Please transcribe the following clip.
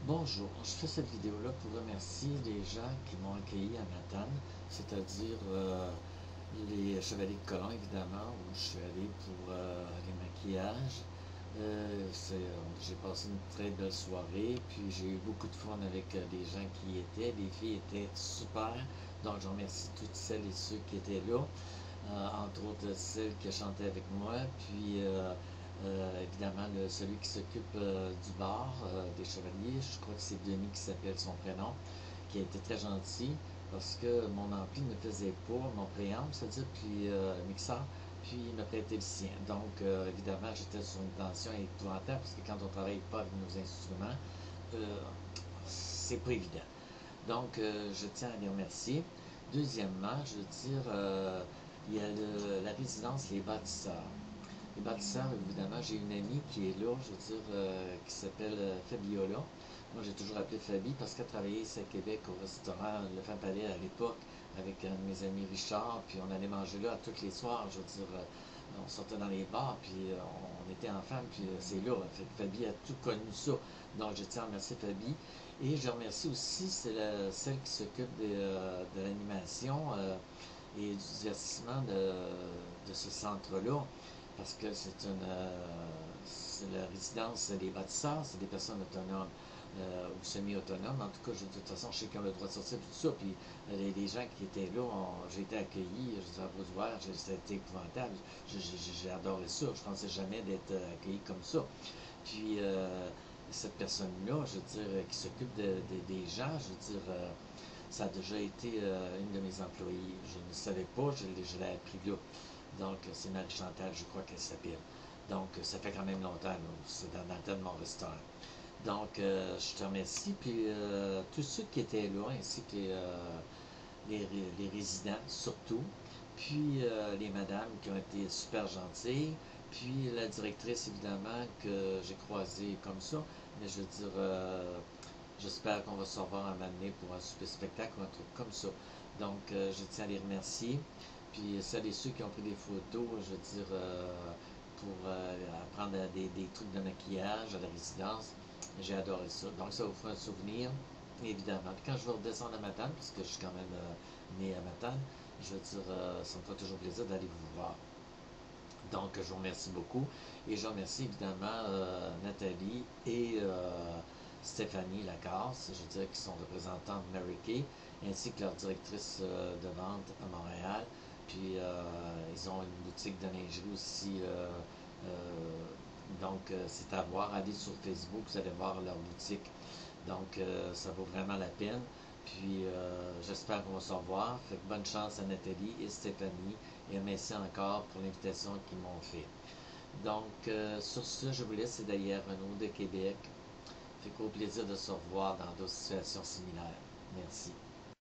Bonjour, je fais cette vidéo-là pour remercier les gens qui m'ont accueilli à Matane, c'est-à-dire les Chevaliers de Colomb, évidemment, où je suis allé pour les maquillages. J'ai passé une très belle soirée, puis j'ai eu beaucoup de fun avec les gens qui y étaient. Les filles étaient super, donc je remercie toutes celles et ceux qui étaient là, entre autres celles qui chantaient avec moi, puis évidemment, celui qui s'occupe du bar des Chevaliers, je crois que c'est Denis qui s'appelle son prénom, qui a été très gentil parce que mon ampli ne faisait pas mon préamble, c'est-à-dire, puis mixeur, puis il m'a prêté le sien. Donc, évidemment, j'étais sur une tension épouvantable parce que quand on ne travaille pas avec nos instruments, c'est pas évident. Donc, je tiens à les remercier. Deuxièmement, je veux dire, il y a la résidence Les Bâtisseurs. Les bâtisseurs, évidemment, j'ai une amie qui est là, je veux dire, qui s'appelle Fabiola. Moi, j'ai toujours appelé Fabi parce qu'elle travaillait ici à Québec au restaurant Le Fin Palais à l'époque avec un de mes amis Richard, puis on allait manger là tous les soirs, je veux dire, on sortait dans les bars, puis on était enfants, puis c'est là. Fait que Fabi a tout connu ça. Donc, je tiens à remercier Fabi. Et je remercie aussi celle qui s'occupe de l'animation et du divertissement de ce centre-là parce que c'est la résidence des bâtisseurs, c'est des personnes autonomes ou semi-autonomes. En tout cas, de toute façon, je sais qu'ils ont le droit de sortir, tout ça. Puis les gens qui étaient là, j'ai été accueilli, je disais à vous voir, c'était épouvantable. J'ai adoré ça. Je ne pensais jamais d'être accueilli comme ça. Puis cette personne-là, je veux dire, qui s'occupe des gens, je veux dire, ça a déjà été une de mes employées. Je ne savais pas, je l'ai appris là. Donc, c'est Marie-Chantal, je crois qu'elle s'appelle. Donc, ça fait quand même longtemps, c'est dans le temps de mon restaurant. Donc, je te remercie. Puis, tous ceux qui étaient là, ainsi que les résidents, surtout. Puis, les madames qui ont été super gentilles. Puis, la directrice, évidemment, que j'ai croisée comme ça. Mais je veux dire, j'espère qu'on va se revoir à m'amener pour un super spectacle ou un truc comme ça. Donc, je tiens à les remercier. Puis, celles et ceux qui ont pris des photos, je veux dire, pour apprendre des trucs de maquillage à la résidence, j'ai adoré ça. Donc, ça vous fera un souvenir, évidemment. Puis, quand je vais redescendre à Matane, parce que je suis quand même né à Matane, je veux dire, ça me fera toujours plaisir d'aller vous voir. Donc, je vous remercie beaucoup. Et je remercie évidemment Nathalie et Stéphanie Lacasse, je veux dire, qui sont représentantes de Mary Kay, ainsi que leur directrice de vente à Montréal. Puis, ils ont une boutique de lingerie aussi. Donc, c'est à voir. Allez sur Facebook, vous allez voir leur boutique. Donc, ça vaut vraiment la peine. Puis, j'espère qu'on va se revoir. Fait que bonne chance à Nathalie et Stéphanie. Et merci encore pour l'invitation qu'ils m'ont fait. Donc, sur ce, je vous laisse. C'est d'ailleurs Renaud de Québec. Fait qu'au plaisir de se revoir dans d'autres situations similaires. Merci.